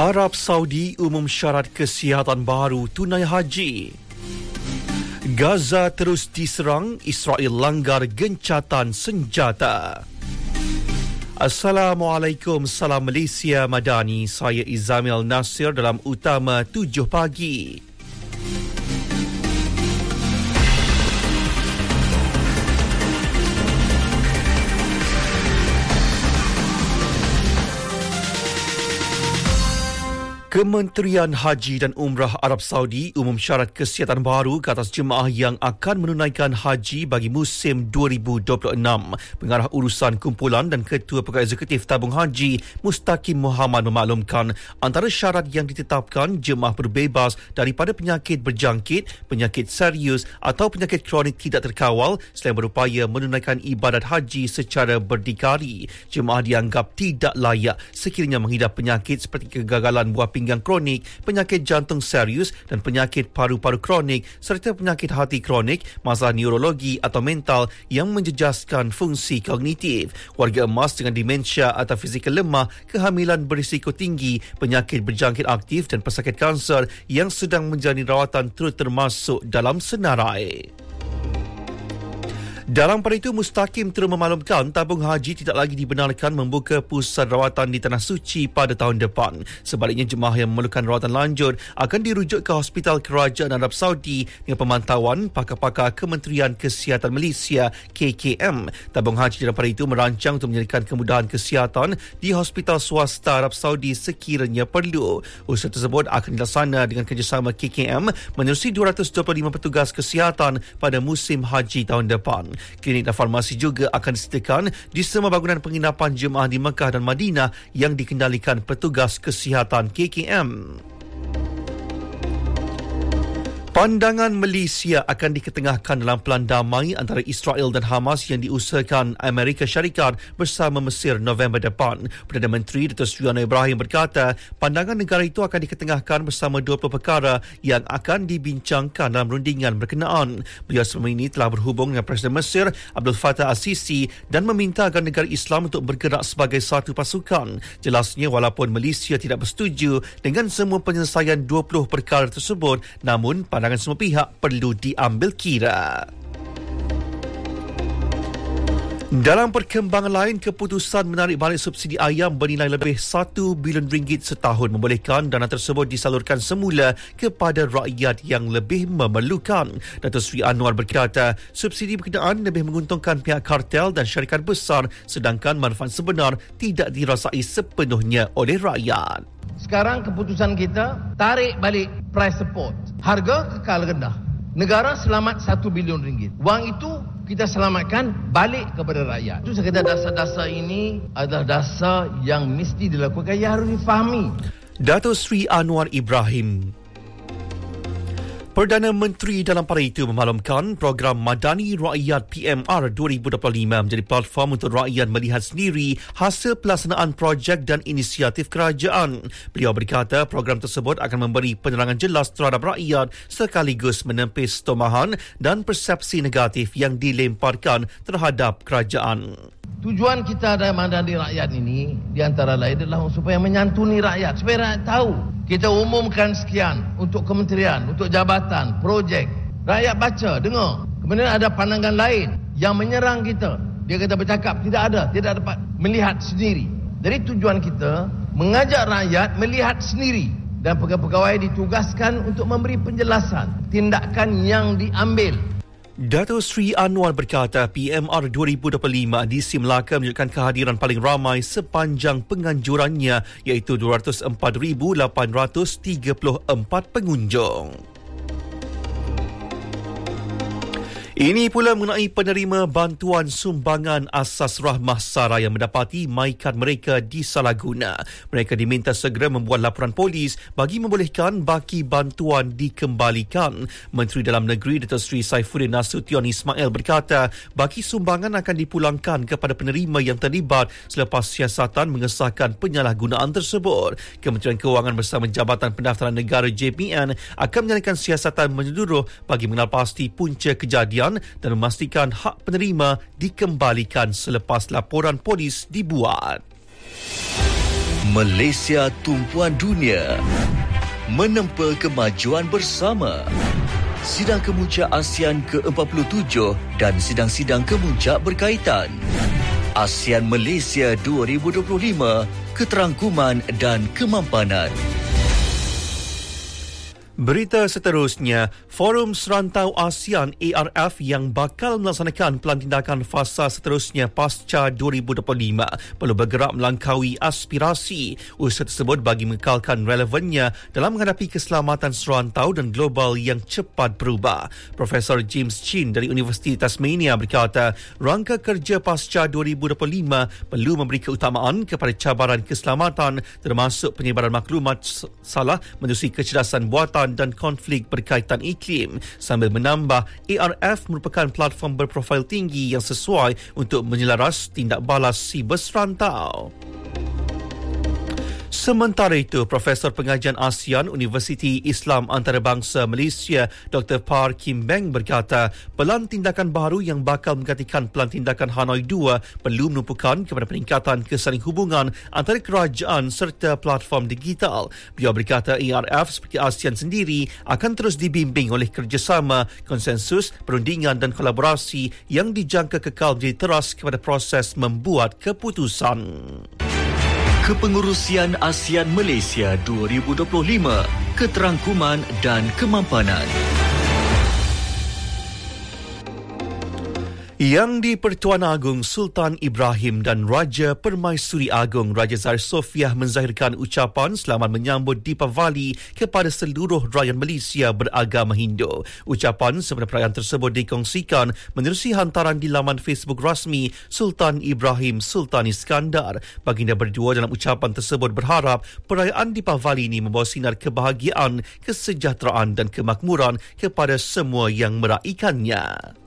Arab Saudi umum syarat kesihatan baru tunai haji. Gaza terus diserang, Israel langgar gencatan senjata. Assalamualaikum, salam Malaysia Madani. Saya Izamil Nasir dalam Utama 7 Pagi. Kementerian Haji dan Umrah Arab Saudi umum syarat kesihatan baru ke atas jemaah yang akan menunaikan haji bagi musim 2026. Pengarah urusan kumpulan dan Ketua Pegawai Eksekutif Tabung Haji Mustaqim Muhammad memaklumkan antara syarat yang ditetapkan jemaah berbebas daripada penyakit berjangkit, penyakit serius atau penyakit kronik tidak terkawal selain berupaya menunaikan ibadat haji secara berdikari. Jemaah dianggap tidak layak sekiranya mengidap penyakit seperti kegagalan buah pinggang kronik, penyakit jantung serius dan penyakit paru-paru kronik serta penyakit hati kronik, masalah neurologi atau mental yang menjejaskan fungsi kognitif. Warga emas dengan demensia atau fizikal lemah, kehamilan berisiko tinggi, penyakit berjangkit aktif dan pesakit kanser yang sedang menjalani rawatan turut termasuk dalam senarai. Dalam pada itu, Mustaqim terus memaklumkan tabung haji tidak lagi dibenarkan membuka pusat rawatan di Tanah Suci pada tahun depan. Sebaliknya, jemaah yang memerlukan rawatan lanjut akan dirujuk ke Hospital Kerajaan Arab Saudi dengan pemantauan pakar-pakar Kementerian Kesihatan Malaysia KKM. Tabung haji dalam pada itu merancang untuk menyediakan kemudahan kesihatan di hospital swasta Arab Saudi sekiranya perlu. Usaha tersebut akan dilaksana dengan kerjasama KKM menerusi 225 petugas kesihatan pada musim haji tahun depan. Klinik dan farmasi juga akan disediakan di semua bangunan penginapan jemaah di Mekah dan Madinah yang dikendalikan petugas kesihatan KKM. Pandangan Malaysia akan diketengahkan dalam pelan damai antara Israel dan Hamas yang diusahakan Amerika Syarikat bersama Mesir November depan. Perdana Menteri Datuk Seri Anwar Ibrahim berkata, pandangan negara itu akan diketengahkan bersama 20 perkara yang akan dibincangkan dalam rundingan berkenaan. Beliau sebelum ini telah berhubung dengan Presiden Mesir Abdul Fattah Al-Sisi dan meminta agar negara Islam untuk bergerak sebagai satu pasukan. Jelasnya, walaupun Malaysia tidak bersetuju dengan semua penyelesaian 20 perkara tersebut, namun pandangan semua pihak perlu diambil kira. Dalam perkembangan lain, keputusan menarik balik subsidi ayam bernilai lebih 1 bilion ringgit setahun membolehkan dana tersebut disalurkan semula kepada rakyat yang lebih memerlukan. Datuk Seri Anwar berkata, subsidi berkenaan lebih menguntungkan pihak kartel dan syarikat besar sedangkan manfaat sebenar tidak dirasai sepenuhnya oleh rakyat. Sekarang keputusan kita tarik balik price support. Harga kekal rendah. Negara selamat 1 bilion ringgit. Wang itu kita selamatkan balik kepada rakyat. Itu saya kata dasar-dasar ini adalah dasar yang mesti dilakukan, yang harus difahami. Datuk Seri Anwar Ibrahim. Perdana Menteri dalam pada itu memaklumkan program Madani Rakyat PMR 2025 menjadi platform untuk rakyat melihat sendiri hasil pelaksanaan projek dan inisiatif kerajaan. Beliau berkata program tersebut akan memberi penerangan jelas terhadap rakyat sekaligus menepis stomahan dan persepsi negatif yang dilemparkan terhadap kerajaan. Tujuan kita dalam Madani Rakyat ini di antara lain adalah supaya menyantuni rakyat, supaya rakyat tahu. Kita umumkan sekian untuk kementerian, untuk jabatan, projek. Rakyat baca, dengar. Kemudian ada pandangan lain yang menyerang kita. Dia kata bercakap, tidak dapat melihat sendiri. Jadi tujuan kita mengajak rakyat melihat sendiri. Dan pegawai-pegawai ditugaskan untuk memberi penjelasan tindakan yang diambil. Datuk Seri Anwar berkata PMR 2025 di Sri Melaka menunjukkan kehadiran paling ramai sepanjang penganjurannya iaitu 204,834 pengunjung. Ini pula mengenai penerima bantuan sumbangan asas rahmah SARA yang mendapati maikat mereka disalahguna. Mereka diminta segera membuat laporan polis bagi membolehkan baki bantuan dikembalikan. Menteri Dalam Negeri Datuk Seri Saifuddin Nasution Ismail berkata baki sumbangan akan dipulangkan kepada penerima yang terlibat selepas siasatan mengesahkan penyalahgunaan tersebut. Kementerian Kewangan bersama Jabatan Pendaftaran Negara JPN akan menjalankan siasatan menyeluruh bagi mengenal pasti punca kejadian dan memastikan hak penerima dikembalikan selepas laporan polis dibuat. Malaysia tumpuan dunia menempa kemajuan bersama. Sidang Kemuncak ASEAN ke-47 dan sidang-sidang kemuncak berkaitan. ASEAN Malaysia 2025, keterangkuman dan kemampanan. Berita seterusnya, Forum Serantau ASEAN ARF yang bakal melaksanakan pelantindakan fasa seterusnya pasca 2025 perlu bergerak melangkaui aspirasi. Usaha tersebut bagi mengekalkan relevannya dalam menghadapi keselamatan serantau dan global yang cepat berubah. Profesor James Chin dari Universiti Tasmania berkata, rangka kerja pasca 2025 perlu memberi keutamaan kepada cabaran keselamatan termasuk penyebaran maklumat salah menerusi kecerdasan buatan dan konflik berkaitan iklim. Sambil menambah, ARF merupakan platform berprofil tinggi yang sesuai untuk menyelaras tindak balas siber serantau. Sementara itu, Profesor Pengajian ASEAN Universiti Islam Antarabangsa Malaysia Dr. Par Kim Beng berkata, pelan tindakan baru yang bakal menggantikan pelan tindakan Hanoi 2 perlu menumpukan kepada peningkatan kesaling hubungan antara kerajaan serta platform digital. Beliau berkata ARF seperti ASEAN sendiri akan terus dibimbing oleh kerjasama, konsensus, perundingan dan kolaborasi yang dijangka kekal menjadi teras kepada proses membuat keputusan. Kepengurusian ASEAN Malaysia 2025, keterangkuman dan kemampanan. Yang di-Pertuan Agong Sultan Ibrahim dan Raja Permaisuri Agong Raja Zahir Sofiah menzahirkan ucapan selamat menyambut Deepavali kepada seluruh rakyat Malaysia beragama Hindu. Ucapan sempena perayaan tersebut dikongsikan menerusi hantaran di laman Facebook rasmi Sultan Ibrahim Sultan Iskandar. Baginda berdua dalam ucapan tersebut berharap perayaan Deepavali ini membawa sinar kebahagiaan, kesejahteraan dan kemakmuran kepada semua yang meraikannya.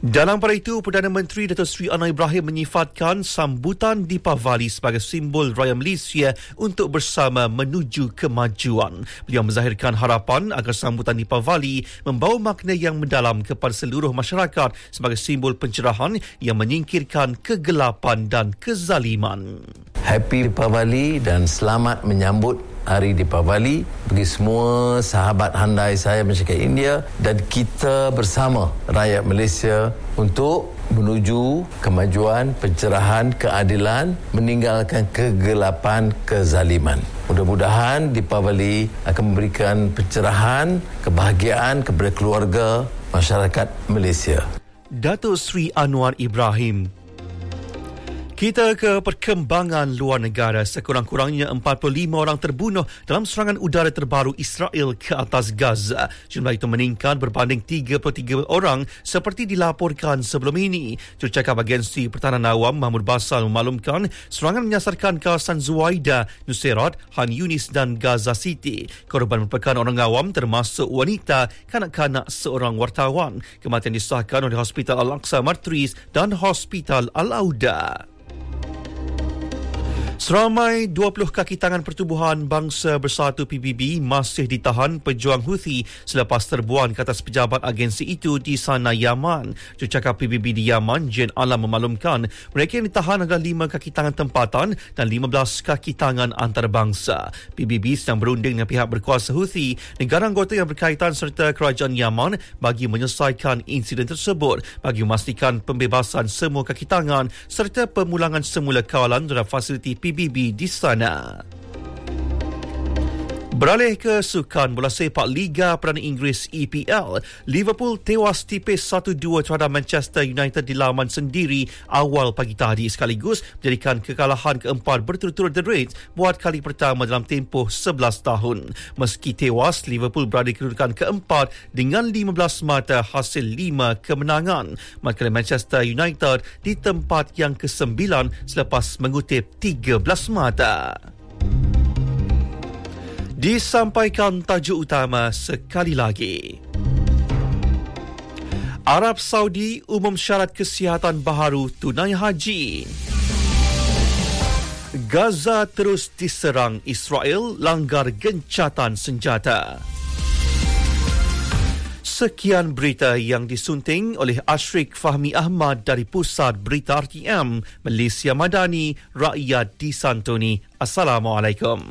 Dalam pada itu, Perdana Menteri Datuk Seri Anwar Ibrahim menyifatkan sambutan Deepavali sebagai simbol raya Malaysia untuk bersama menuju kemajuan. Beliau menzahirkan harapan agar sambutan Deepavali membawa makna yang mendalam kepada seluruh masyarakat sebagai simbol pencerahan yang menyingkirkan kegelapan dan kezaliman. Happy Deepavali dan selamat menyambut Hari Deepavali bagi semua sahabat handai saya masyarakat India dan kita bersama rakyat Malaysia untuk menuju kemajuan, pencerahan, keadilan, meninggalkan kegelapan, kezaliman. Mudah-mudahan Deepavali akan memberikan pencerahan, kebahagiaan kepada keluarga masyarakat Malaysia. Datuk Seri Anwar Ibrahim. Kita ke perkembangan luar negara. Sekurang-kurangnya 45 orang terbunuh dalam serangan udara terbaru Israel ke atas Gaza. Jumlah itu meningkat berbanding 33 orang seperti dilaporkan sebelum ini. Jurucakap Agensi Pertahanan Awam Mahmud Basal memaklumkan serangan menyasarkan kawasan Zuwaida, Nusairat, Han Yunis dan Gaza City. Korban merupakan orang awam termasuk wanita, kanak-kanak seorang wartawan. Kematian disahkan oleh Hospital Al-Aqsa Martris dan Hospital Al-Auda. Seramai 20 kaki tangan Pertubuhan Bangsa Bersatu PBB masih ditahan pejuang Houthi selepas terbuan ke atas pejabat agensi itu di sana Yaman. Jurucakap PBB di Yaman, Jen Alam memaklumkan mereka yang ditahan adalah 5 kaki tangan tempatan dan 15 kaki tangan antarabangsa. PBB sedang berunding dengan pihak berkuasa Houthi, negara anggota yang berkaitan serta kerajaan Yaman bagi menyelesaikan insiden tersebut bagi memastikan pembebasan semua kaki tangan serta pemulangan semula kawalan dalam fasiliti PBB di sana. Beralih ke sukan bola sepak Liga Perdana Inggeris EPL, Liverpool tewas tipis 1-2 terhadap Manchester United di laman sendiri awal pagi tadi sekaligus menjadikan kekalahan keempat berturut-turut The Reds buat kali pertama dalam tempoh 11 tahun. Meski tewas, Liverpool berada di kedudukan keempat dengan 15 mata hasil 5 kemenangan. Manakala Manchester United di tempat yang ke-9 selepas mengutip 13 mata. Disampaikan tajuk utama sekali lagi. Arab Saudi umum syarat kesihatan baharu tunai haji. Gaza terus diserang Israel langgar gencatan senjata. Sekian berita yang disunting oleh Ashrik Fahmi Ahmad dari Pusat Berita RTM, Malaysia Madani, rakyat disantuni. Assalamualaikum.